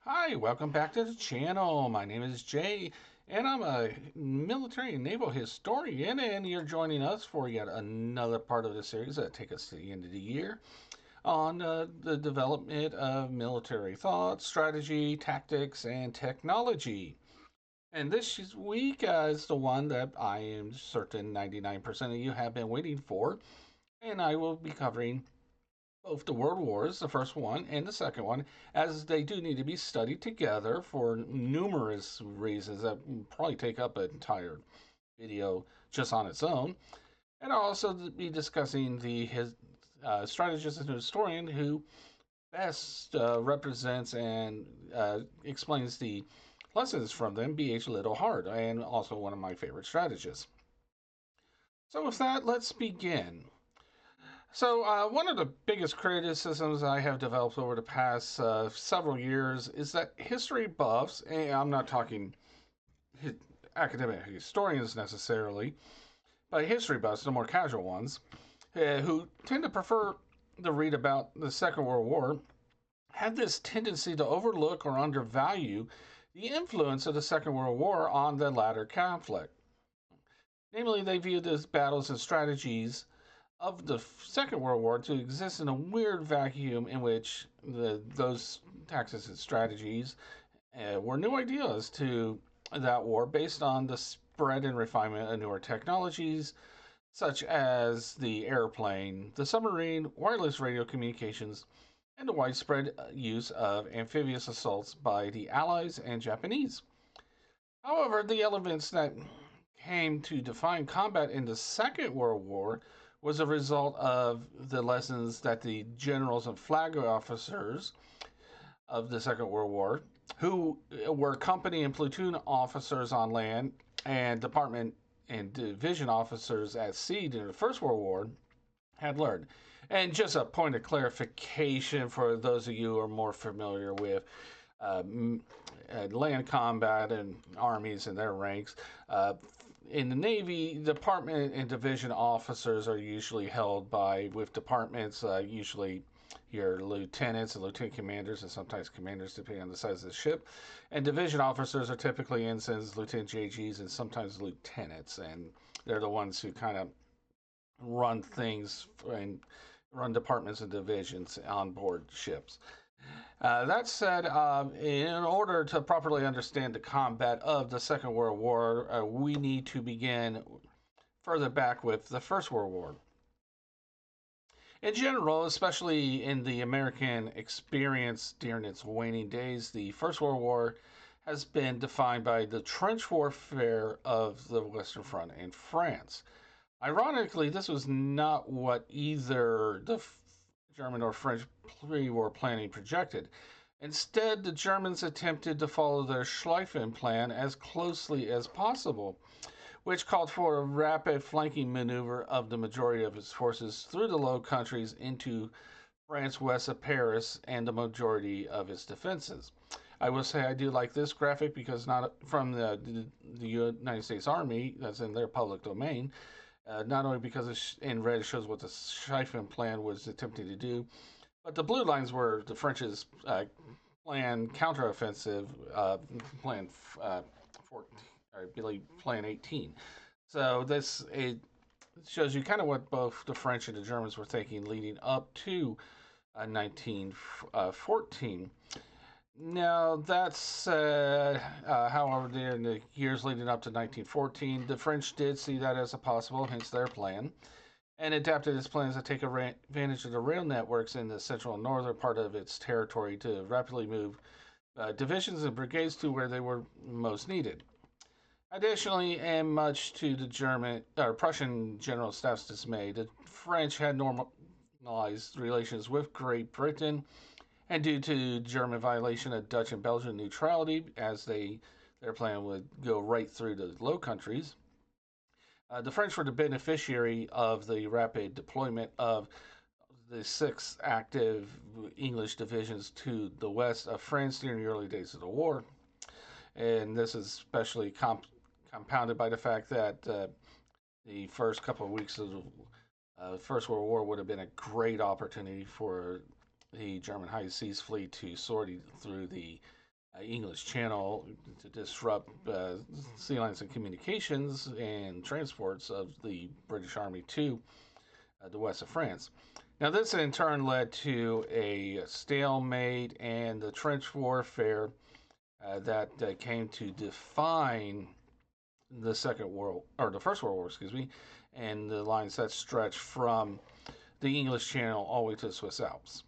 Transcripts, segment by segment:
Hi, welcome back to the channel. My name is Jay, and I'm a military and naval historian, and you're joining us for yet another part of the series that take us to the end of the year on the development of military thought, strategy, tactics, and technology. And this week is the one that I am certain 99% of you have been waiting for, and I will be covering both the World Wars, the first one and the second one, as they do need to be studied together for numerous reasons that probably take up an entire video just on its own. And I'll also be discussing the strategist and historian who best represents and explains the lessons from them, B.H. Liddell Hart, and also one of my favorite strategists. So, with that, let's begin. So, one of the biggest criticisms I have developed over the past several years is that history buffs, and I'm not talking hi- academic historians necessarily, but history buffs, the more casual ones, who tend to prefer to read about the Second World War, have this tendency to overlook or undervalue the influence of the Second World War on the latter conflict. Namely, they view these battles and strategies of the Second World War to exist in a weird vacuum in which those tactics and strategies were new ideas to that war based on the spread and refinement of newer technologies such as the airplane, the submarine, wireless radio communications, and the widespread use of amphibious assaults by the Allies and Japanese. However, the elements that came to define combat in the Second World War was a result of the lessons that the generals and flag officers of the Second World War, who were company and platoon officers on land and department and division officers at sea during the First World War, had learned. And just a point of clarification for those of you who are more familiar with uh, land combat and armies and their ranks. In the Navy, department and division officers are usually held by, with departments, usually your lieutenants and lieutenant commanders, and sometimes commanders, depending on the size of the ship. And division officers are typically ensigns, lieutenant JGs, and sometimes lieutenants. And they're the ones who kind of run things and run departments and divisions on board ships. That said, in order to properly understand the combat of the Second World War, we need to begin further back with the First World War. In general, especially in the American experience during its waning days, the First World War has been defined by the trench warfare of the Western Front in France. Ironically, this was not what either the German or French pre war planning projected. Instead, the Germans attempted to follow their Schlieffen plan as closely as possible, which called for a rapid flanking maneuver of the majority of its forces through the Low Countries into France west of Paris and the majority of its defenses. I will say I do like this graphic because not from the United States Army, that's in their public domain, not only because in red shows what the Schlieffen plan was attempting to do, but the blue lines were the French's planned counteroffensive, plan 14, I believe plan 18. So this it shows you kind of what both the French and the Germans were thinking leading up to 1914. Now, that's, however, in the years leading up to 1914, the French did see that as a possible, hence their plan, and adapted its plans to take advantage of the rail networks in the central and northern part of its territory to rapidly move divisions and brigades to where they were most needed. Additionally, and much to the German or Prussian general staff's dismay, the French had normalized relations with Great Britain, and due to German violation of Dutch and Belgian neutrality, as their plan would go right through the Low Countries, the French were the beneficiary of the rapid deployment of the six active English divisions to the west of France during the early days of the war. And this is especially compounded by the fact that the first couple of weeks of the First World War would have been a great opportunity for the German High Seas Fleet to sort through the English Channel to disrupt sea lines and communications and transports of the British Army to the west of France. Now, this in turn led to a stalemate and the trench warfare that came to define the First World War, excuse me, and the lines that stretched from the English Channel all the way to the Swiss Alps.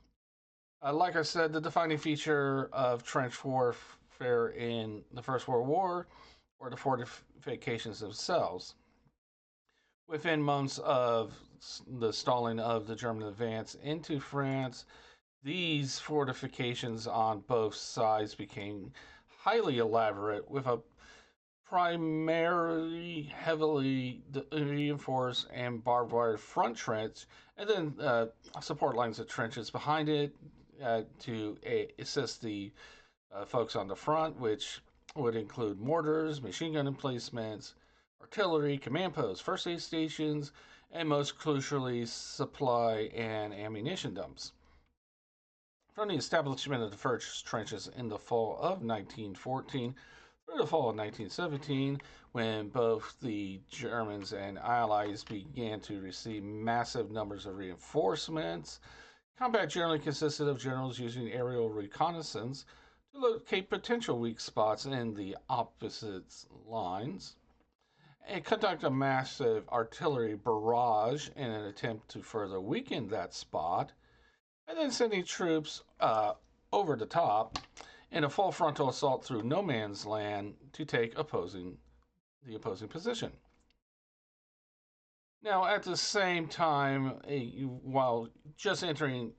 Like I said, the defining feature of trench warfare in the First World War were the fortifications themselves. Within months of the stalling of the German advance into France, these fortifications on both sides became highly elaborate, with a primarily heavily reinforced and barbed wire front trench, and then support lines of trenches behind it to assist the folks on the front, which would include mortars, machine gun emplacements, artillery, command posts, first aid stations, and most crucially, supply and ammunition dumps. From the establishment of the first trenches in the fall of 1914 through the fall of 1917, when both the Germans and Allies began to receive massive numbers of reinforcements, combat generally consisted of generals using aerial reconnaissance to locate potential weak spots in the opposite lines and conduct a massive artillery barrage in an attempt to further weaken that spot, and then sending troops over the top in a full frontal assault through no man's land to take the opposing position. Now, at the same time, while just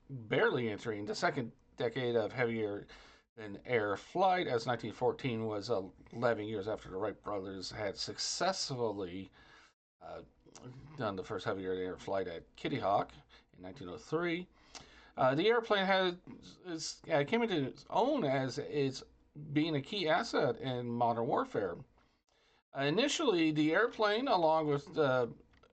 barely entering the second decade of heavier than air flight, as 1914 was 11 years after the Wright brothers had successfully uh, done the first heavier air flight at Kitty Hawk in 1903. The airplane came into its own as it's being a key asset in modern warfare. Initially, the airplane, along with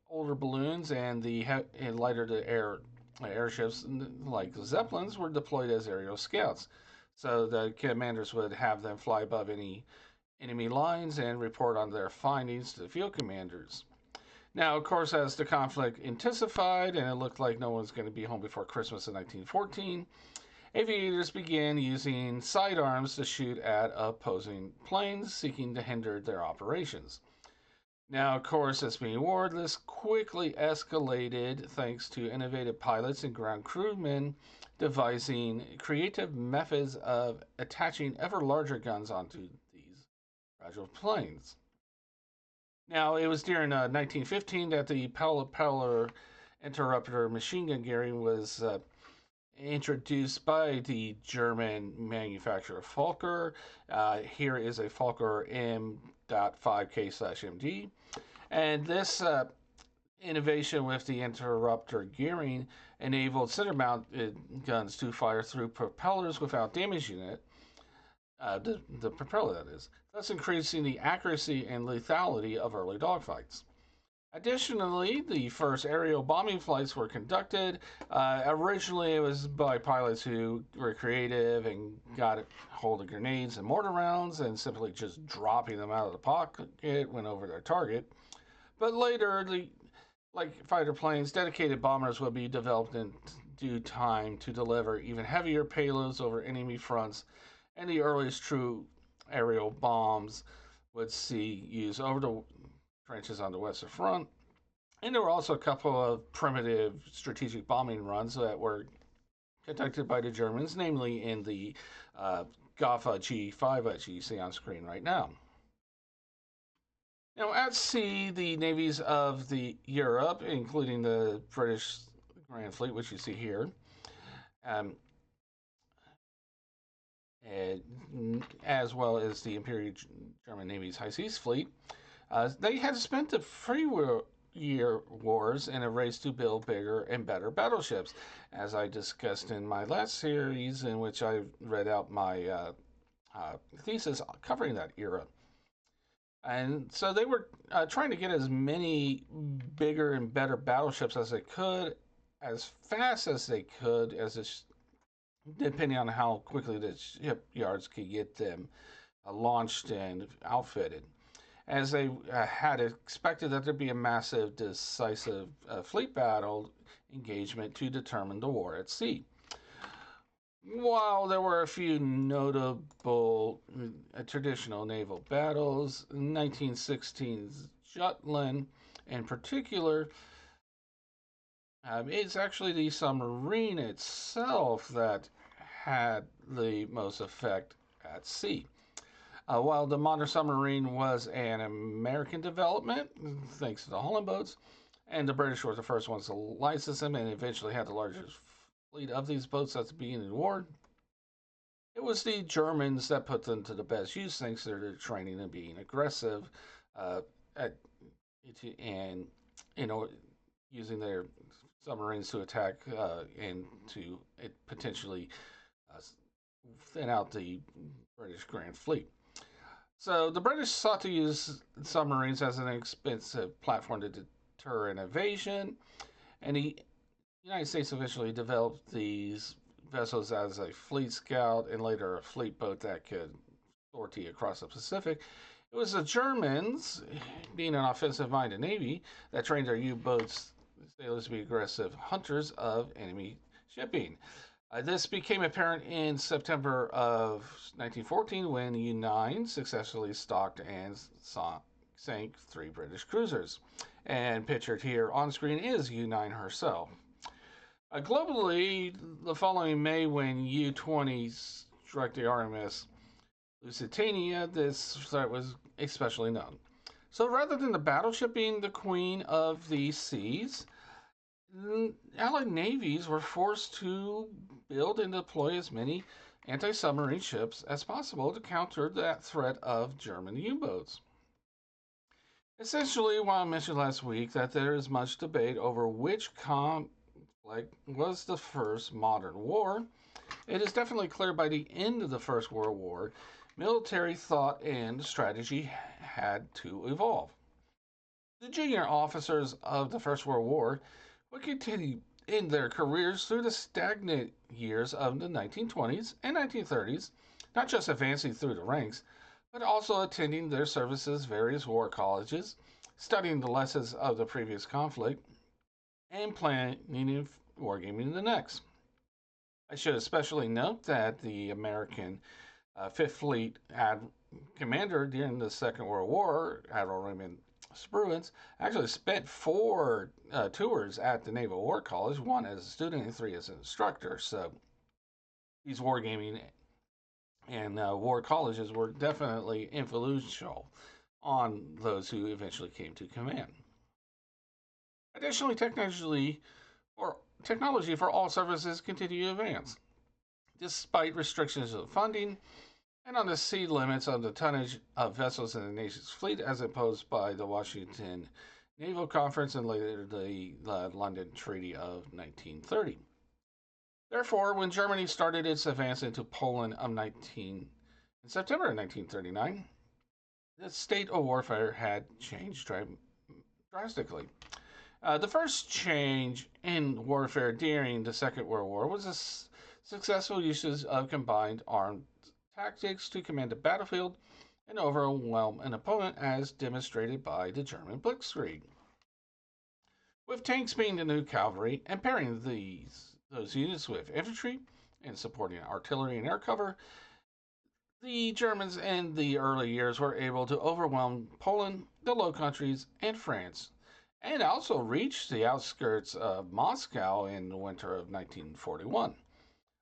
older balloons and and lighter to air airships like Zeppelins, were deployed as aerial scouts. So the commanders would have them fly above any enemy lines and report on their findings to the field commanders. Now, of course, as the conflict intensified and it looked like no one was going to be home before Christmas in 1914, aviators began using sidearms to shoot at opposing planes, seeking to hinder their operations. Now, of course, as being war, this quickly escalated thanks to innovative pilots and ground crewmen devising creative methods of attaching ever larger guns onto these fragile planes. Now, it was during 1915 that the propeller interrupter machine gun gearing was introduced by the German manufacturer Fokker. Here is a Fokker M.5K/MD. And this innovation with the interrupter gearing enabled center mounted guns to fire through propellers without damaging it. The propeller, that is, thus increasing the accuracy and lethality of early dogfights. Additionally, the first aerial bombing flights were conducted. Originally, it was by pilots who were creative and got hold of grenades and mortar rounds and simply just dropping them out of the pocket when over their target. But later, like fighter planes, dedicated bombers would be developed in due time to deliver even heavier payloads over enemy fronts, and the earliest true aerial bombs would see use over the trenches on the Western Front. And there were also a couple of primitive strategic bombing runs that were conducted by the Germans, namely in the Gotha G5 that you see on screen right now. Now, at sea, the navies of the Europe, including the British Grand Fleet, which you see here, um, as well as the Imperial German Navy's High Seas Fleet, they had spent the year wars in a race to build bigger and better battleships, as I discussed in my last series, in which I read out my thesis covering that era. And so they were trying to get as many bigger and better battleships as they could, as fast as they could, as depending on how quickly the shipyards could get them launched and outfitted. As they had expected that there'd be a massive, decisive fleet battle engagement to determine the war at sea. While there were a few notable traditional naval battles, 1916's Jutland in particular, it's actually the submarine itself that had the most effect at sea. While the modern submarine was an American development, thanks to the Holland boats, and the British were the first ones to license them and eventually had the largest fleet of these boats at the beginning of the war, it was the Germans that put them to the best use thanks to their training and being aggressive uh, at, and you know using their submarines to attack and to potentially uh, thin out the British Grand Fleet. So the British sought to use submarines as an expensive platform to deter an invasion, and the United States eventually developed these vessels as a fleet scout and later a fleet boat that could sortie across the Pacific. It was the Germans, being an offensive minded navy, that trained their U boats sailors to be aggressive hunters of enemy shipping. This became apparent in September of 1914 when U-9 successfully stalked and sank 3 British cruisers. And pictured here on screen is U-9 herself. Globally, the following May, when U-20 struck the RMS Lusitania, this threat was especially known. So rather than the battleship being the queen of the seas, Allied navies were forced to build and deploy as many anti submarine ships as possible to counter that threat of German U boats. Essentially, while I mentioned last week that there is much debate over which conflict was the first modern war, it is definitely clear by the end of the First World War, military thought and strategy had to evolve. The junior officers of the First World War would continue in their careers through the stagnant years of the 1920s and 1930s, not just advancing through the ranks, but also attending their services' various war colleges, studying the lessons of the previous conflict, and planning wargaming the next. I should especially note that the American Fifth Fleet commander during the Second World War, Admiral Raymond Spruance, actually spent 4 tours at the Naval War College, 1 as a student and 3 as an instructor. So these wargaming and war colleges were definitely influential on those who eventually came to command. Additionally, technology for all services continued to advance. Despite restrictions of funding, and on the sea limits of the tonnage of vessels in the nation's fleet as imposed by the Washington Naval Conference and later the London Treaty of 1930. Therefore, when Germany started its advance into Poland in September of 1939, the state of warfare had changed drastically. The first change in warfare during the Second World War was the successful uses of combined armed tactics to command a battlefield and overwhelm an opponent, as demonstrated by the German Blitzkrieg. With tanks being the new cavalry and pairing those units with infantry and supporting artillery and air cover, the Germans in the early years were able to overwhelm Poland, the Low Countries, and France, and also reach the outskirts of Moscow in the winter of 1941.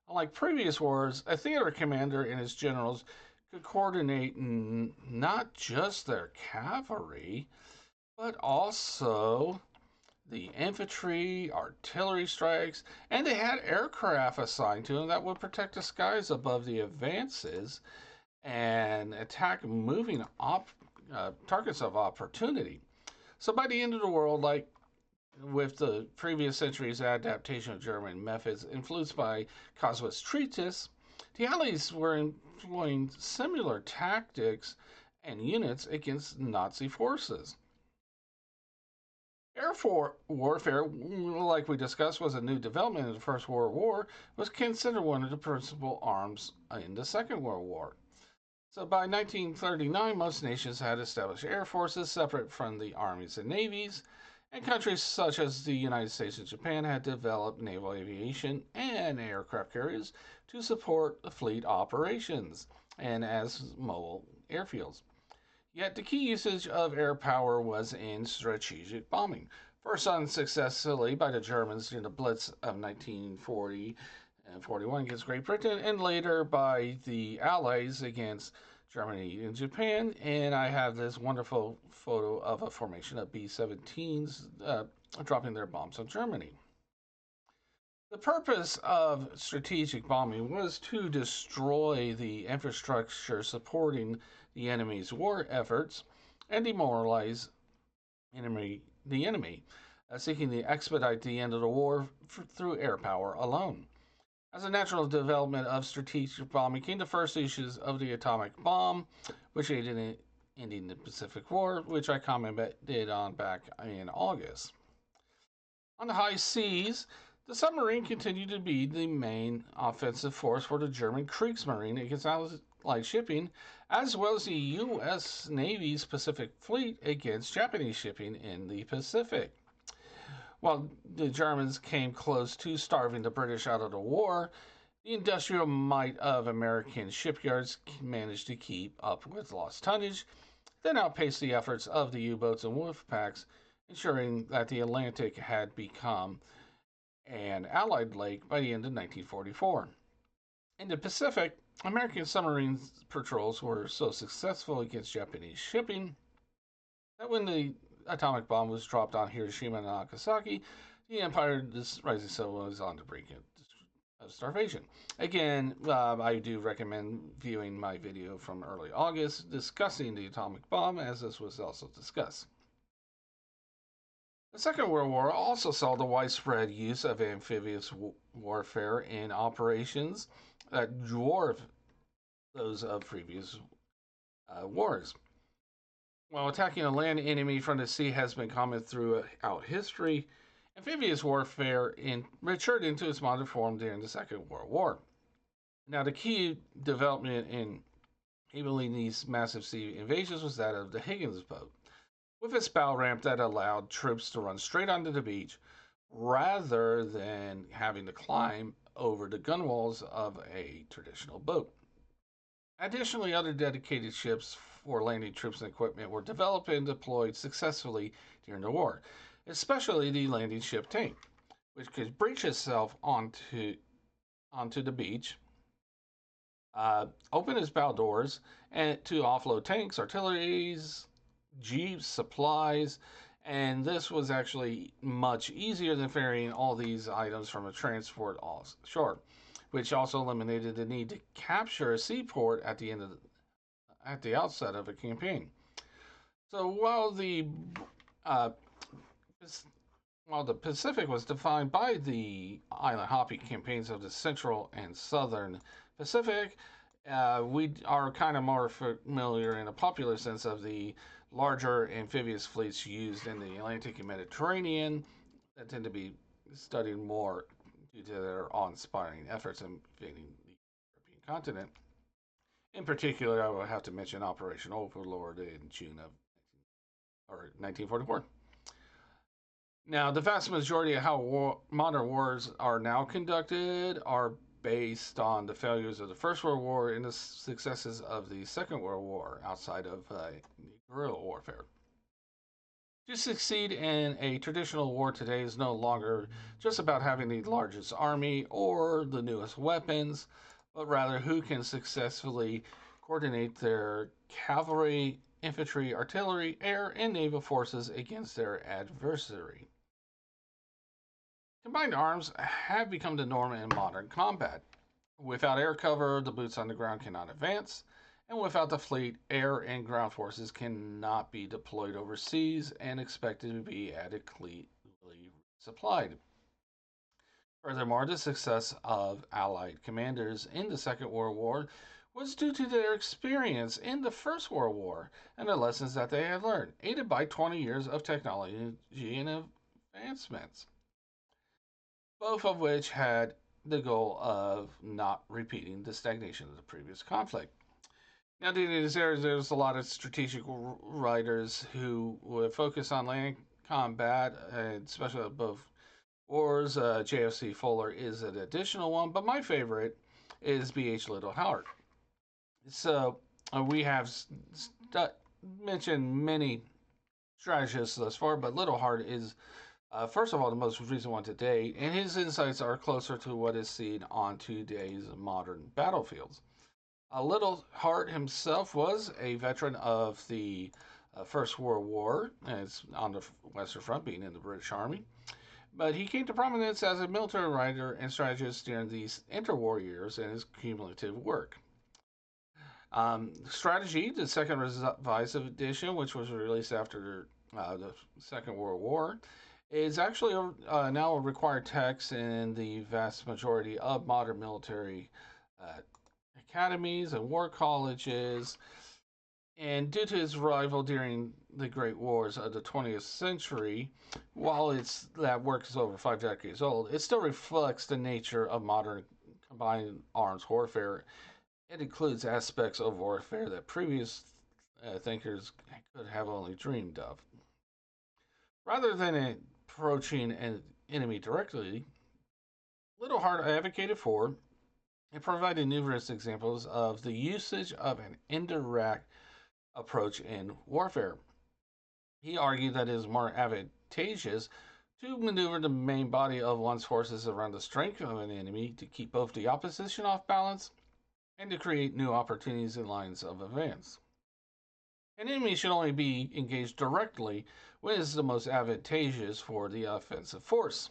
Unlike previous wars, a theater commander and his generals could coordinate not just their cavalry, but also the infantry, artillery strikes, and they had aircraft assigned to them that would protect the skies above the advances and attack moving targets of opportunity. So by the end of the world, like with the previous century's adaptation of German methods influenced by Clausewitz's treatise, the Allies were employing similar tactics and units against Nazi forces. Warfare, like we discussed, was a new development in the First World War, was considered one of the principal arms in the Second World War. So by 1939, most nations had established air forces separate from the armies and navies, and countries such as the United States and Japan had developed naval aviation and aircraft carriers to support the fleet operations and as mobile airfields. Yet the key usage of air power was in strategic bombing, first unsuccessfully by the Germans during the Blitz of 1940 and 41 against Great Britain, and later by the Allies against Germany and Japan. And I have this wonderful photo of a formation of B 17s dropping their bombs on Germany. The purpose of strategic bombing was to destroy the infrastructure supporting the enemy's war efforts and demoralize the enemy, seeking to expedite the end of the war through air power alone. As a natural development of strategic bombing came the first issues of the atomic bomb, which aided in ending the Pacific War, which I commented on back in August. On the high seas, the submarine continued to be the main offensive force for the German Kriegsmarine against Allied shipping, as well as the U.S. Navy's Pacific Fleet against Japanese shipping in the Pacific. While the Germans came close to starving the British out of the war, the industrial might of American shipyards managed to keep up with lost tonnage, then outpaced the efforts of the U-boats and wolf packs, ensuring that the Atlantic had become an Allied lake by the end of 1944. In the Pacific, American submarine patrols were so successful against Japanese shipping that when the atomic bomb was dropped on Hiroshima and Nagasaki, the Empire's rising sun was on the brink of starvation. Again, I do recommend viewing my video from early August discussing the atomic bomb, as this was also discussed. The Second World War also saw the widespread use of amphibious warfare in operations that dwarf those of previous wars. While attacking a land enemy from the sea has been common throughout history, amphibious warfare matured into its modern form during the Second World War. Now, the key development in enabling these massive sea invasions was that of the Higgins boat, with its bow ramp that allowed troops to run straight onto the beach rather than having to climb over the gunwales of a traditional boat. Additionally, other dedicated ships for landing troops and equipment were developed and deployed successfully during the war, especially the landing ship tank, which could breach itself onto the beach, open its bow doors, and to offload tanks, artilleries, jeeps, supplies, and this was actually much easier than ferrying all these items from a transport offshore, which also eliminated the need to capture a seaport at the outset of a campaign. So uh, while the Pacific was defined by the island hopping campaigns of the Central and Southern Pacific, we are kind of more familiar in a popular sense of the larger amphibious fleets used in the Atlantic and Mediterranean that tend to be studied more due to their awe-inspiring efforts in invading the European continent. In particular, I will have to mention Operation Overlord in June of 1944. Now, the vast majority of how modern wars are now conducted are based on the failures of the First World War and the successes of the Second World War outside of guerrilla warfare. To succeed in a traditional war today is no longer just about having the largest army or the newest weapons, but rather who can successfully coordinate their cavalry, infantry, artillery, air, and naval forces against their adversary. Combined arms have become the norm in modern combat. Without air cover, the boots on the ground cannot advance, and without the fleet, air and ground forces cannot be deployed overseas and expected to be adequately supplied. Furthermore, the success of Allied commanders in the Second World War was due to their experience in the First World War and the lessons that they had learned, aided by 20 years of technology and advancements, both of which had the goal of not repeating the stagnation of the previous conflict. Now, there's a lot of strategic writers who would focus on land combat, especially above wars. JFC Fuller is an additional one, but my favorite is B.H. Liddell Hart. So we have mentioned many strategists thus far, but Liddell Hart is, first of all, the most recent one to date, and his insights are closer to what is seen on today's modern battlefields. Liddell Hart himself was a veteran of the First World War, as on the Western Front, being in the British Army. But he came to prominence as a military writer and strategist during these interwar years and his cumulative work. Strategy, the second revised edition, which was released after the Second World War, is actually now a required text in the vast majority of modern military uh, academies and war colleges. And due to his arrival during the Great Wars of the 20th century, while that work is over 5 decades old, it still reflects the nature of modern combined arms warfare. It includes aspects of warfare that previous thinkers could have only dreamed of. Rather than approaching an enemy directly, Liddell Hart advocated for and provided numerous examples of the usage of an indirect approach in warfare. He argued that it is more advantageous to maneuver the main body of one's forces around the strength of an enemy to keep both the opposition off balance and to create new opportunities and lines of advance. An enemy should only be engaged directly when it is the most advantageous for the offensive force,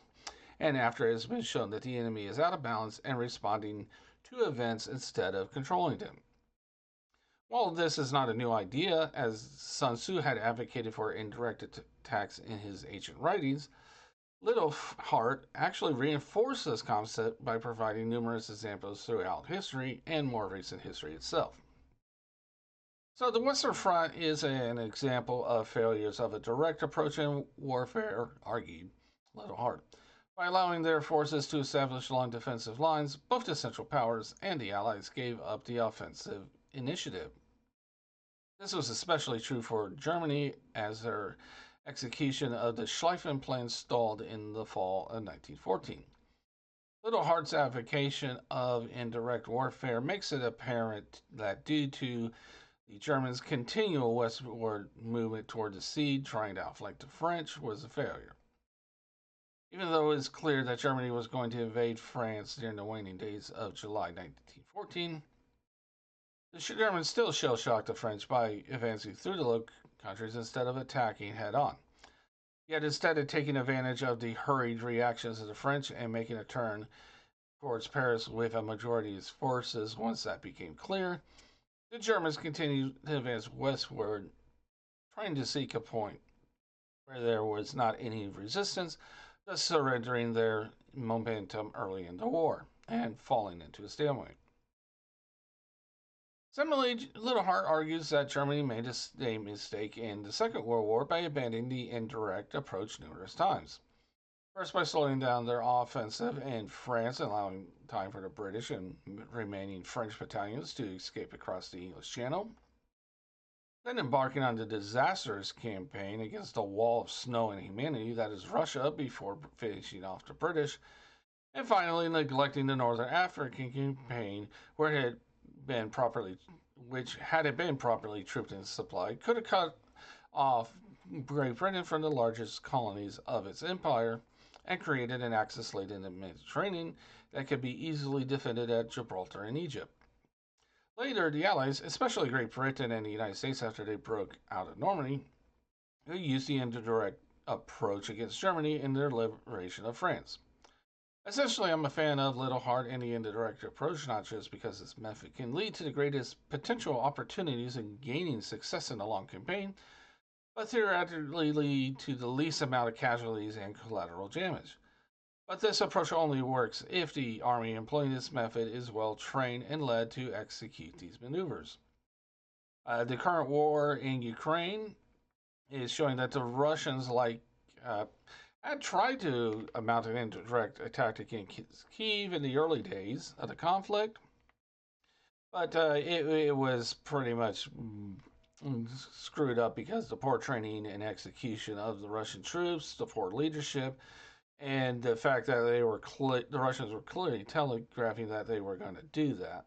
and after it has been shown that the enemy is out of balance and responding to events instead of controlling them. While this is not a new idea, as Sun Tzu had advocated for indirect attacks in his ancient writings, Liddell Hart actually reinforced this concept by providing numerous examples throughout history and more recent history itself. So, the Western Front is an example of failures of a direct approach in warfare, argued Liddell Hart. By allowing their forces to establish long defensive lines, both the Central Powers and the Allies gave up the offensive initiative. This was especially true for Germany, as their execution of the Schlieffen Plan stalled in the fall of 1914. Liddell Hart's advocacy of indirect warfare makes it apparent that due to the Germans' continual westward movement toward the sea, trying to outflank the French, was a failure. Even though it is clear that Germany was going to invade France during the waning days of July 1914, the Germans still shell shocked the French by advancing through the Low Countries instead of attacking head on. Yet instead of taking advantage of the hurried reactions of the French and making a turn towards Paris with a majority of its forces once that became clear, the Germans continued to advance westward, trying to seek a point where there was not any resistance, thus surrendering their momentum early in the war and falling into a stalemate. Similarly, Liddell Hart argues that Germany made a mistake in the Second World War by abandoning the indirect approach numerous times. First, by slowing down their offensive in France and allowing time for the British and remaining French battalions to escape across the English Channel. Then embarking on the disastrous campaign against a wall of snow and humanity that is Russia before finishing off the British. And finally, neglecting the Northern African campaign, where it had been properly, which had it been properly trooped and supplied, could have cut off Great Britain from the largest colonies of its empire and created an axis late in the Mediterranean that could be easily defended at Gibraltar and Egypt. Later, the Allies, especially Great Britain and the United States after they broke out of Normandy, used the indirect approach against Germany in their liberation of France. Essentially, I'm a fan of Liddell Hart and the indirect approach, not just because its method can lead to the greatest potential opportunities in gaining success in a long campaign, but theoretically lead to the least amount of casualties and collateral damage. But this approach only works if the army employing this method is well trained and led to execute these maneuvers. The current war in Ukraine is showing that the Russians, uh, had tried to mount an indirect attack against Kiev in the early days of the conflict, but it was pretty much screwed up because the poor training and execution of the Russian troops, the poor leadership, and the fact that the Russians were clearly telegraphing that they were going to do that.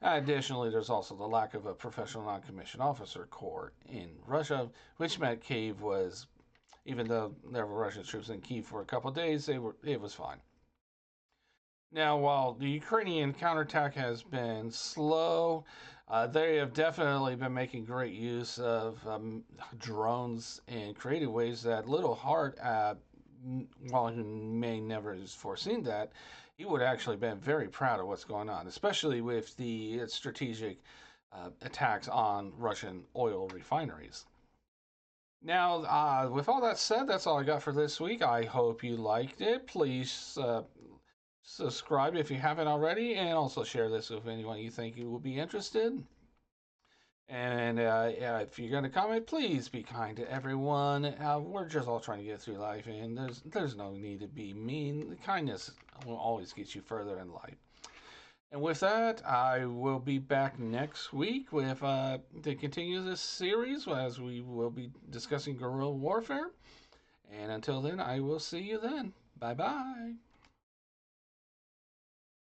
Additionally, there's also the lack of a professional non-commissioned officer corps in Russia, which meant Kiev was, even though there were Russian troops in Kiev for a couple of days, it was fine. Now, while the Ukrainian counterattack has been slow, they have definitely been making great use of drones in creative ways that Liddell Hart, while he may never have foreseen that, he would actually been very proud of what's going on, especially with the strategic attacks on Russian oil refineries. Now, with all that said, that's all I got for this week. I hope you liked it. Please subscribe if you haven't already, and also share this with anyone you think will be interested. And yeah, if you're going to comment, please be kind to everyone. We're just all trying to get through life, and there's no need to be mean. Kindness will always get you further in life. And with that, I will be back next week with to continue this series as we will be discussing guerrilla warfare. And until then, I will see you then. Bye bye.